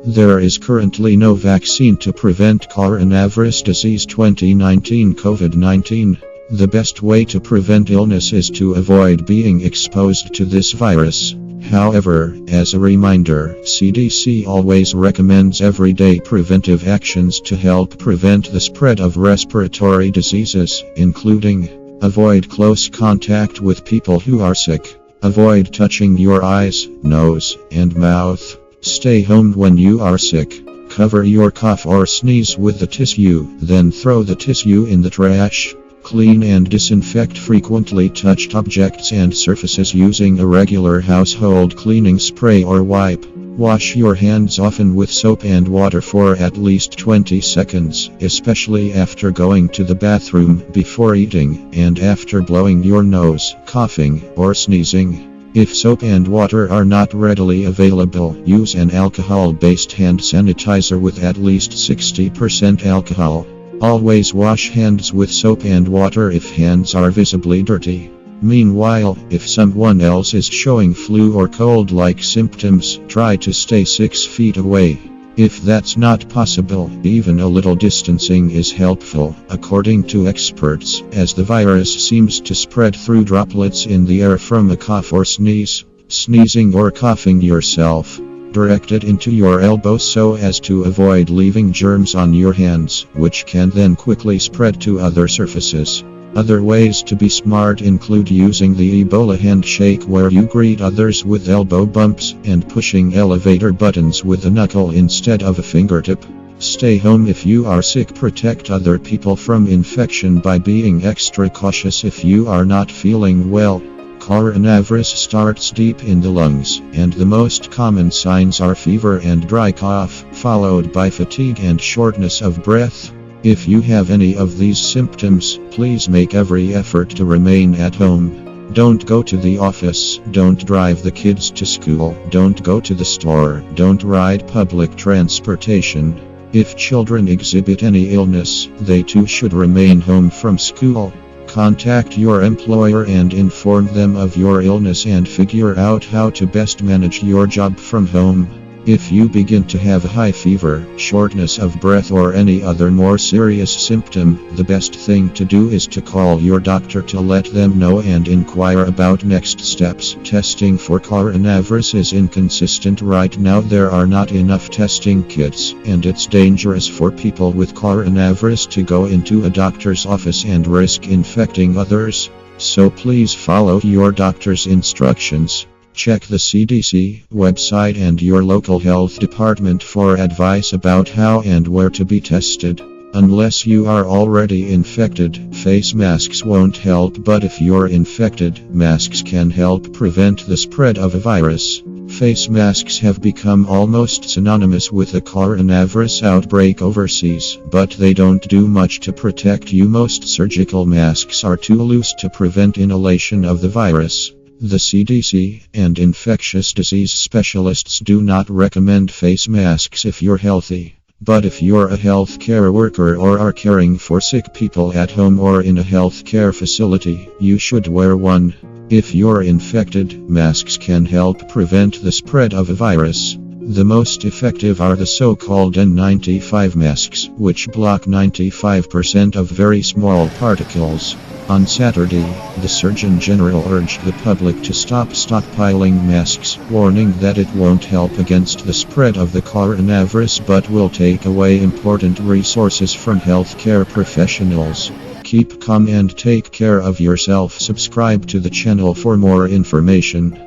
There is currently no vaccine to prevent coronavirus disease 2019 COVID-19. The best way to prevent illness is to avoid being exposed to this virus. However, as a reminder, CDC always recommends everyday preventive actions to help prevent the spread of respiratory diseases, including avoid close contact with people who are sick, avoid touching your eyes, nose, and mouth, stay home when you are sick, cover your cough or sneeze with the tissue, then throw the tissue in the trash. Clean and disinfect frequently touched objects and surfaces using a regular household cleaning spray or wipe. Wash your hands often with soap and water for at least 20 seconds, especially after going to the bathroom, before eating, and after blowing your nose, coughing, or sneezing. If soap and water are not readily available, use an alcohol-based hand sanitizer with at least 60% alcohol. Always wash hands with soap and water if hands are visibly dirty. Meanwhile, if someone else is showing flu or cold-like symptoms, try to stay 6 feet away. If that's not possible, even a little distancing is helpful, according to experts, as the virus seems to spread through droplets in the air from a cough or sneeze. Sneezing or coughing yourself. Direct it into your elbow so as to avoid leaving germs on your hands, which can then quickly spread to other surfaces. Other ways to be smart include using the Ebola handshake, where you greet others with elbow bumps, and pushing elevator buttons with a knuckle instead of a fingertip. Stay home if you are sick. Protect other people from infection by being extra cautious if you are not feeling well. Coronavirus starts deep in the lungs, and the most common signs are fever and dry cough, followed by fatigue and shortness of breath. If you have any of these symptoms, please make every effort to remain at home. Don't go to the office, don't drive the kids to school, don't go to the store, don't ride public transportation. If children exhibit any illness, they too should remain home from school. Contact your employer and inform them of your illness and figure out how to best manage your job from home. If you begin to have a high fever, shortness of breath, or any other more serious symptom, the best thing to do is to call your doctor to let them know and inquire about next steps. Testing for coronavirus is inconsistent right now. There are not enough testing kits, and it's dangerous for people with coronavirus to go into a doctor's office and risk infecting others. So please follow your doctor's instructions. Check the CDC website and your local health department for advice about how and where to be tested. Unless you are already infected, face masks won't help, but if you're infected, masks can help prevent the spread of a virus. Face masks have become almost synonymous with a coronavirus outbreak overseas, but they don't do much to protect you. Most surgical masks are too loose to prevent inhalation of the virus. The CDC and infectious disease specialists do not recommend face masks if you're healthy. But if you're a healthcare worker or are caring for sick people at home or in a healthcare facility, you should wear one. If you're infected, masks can help prevent the spread of a virus. The most effective are the so-called N95 masks, which block 95% of very small particles. On Saturday, the Surgeon General urged the public to stop stockpiling masks, warning that it won't help against the spread of the coronavirus but will take away important resources from healthcare professionals. Keep calm and take care of yourself. Subscribe to the channel for more information.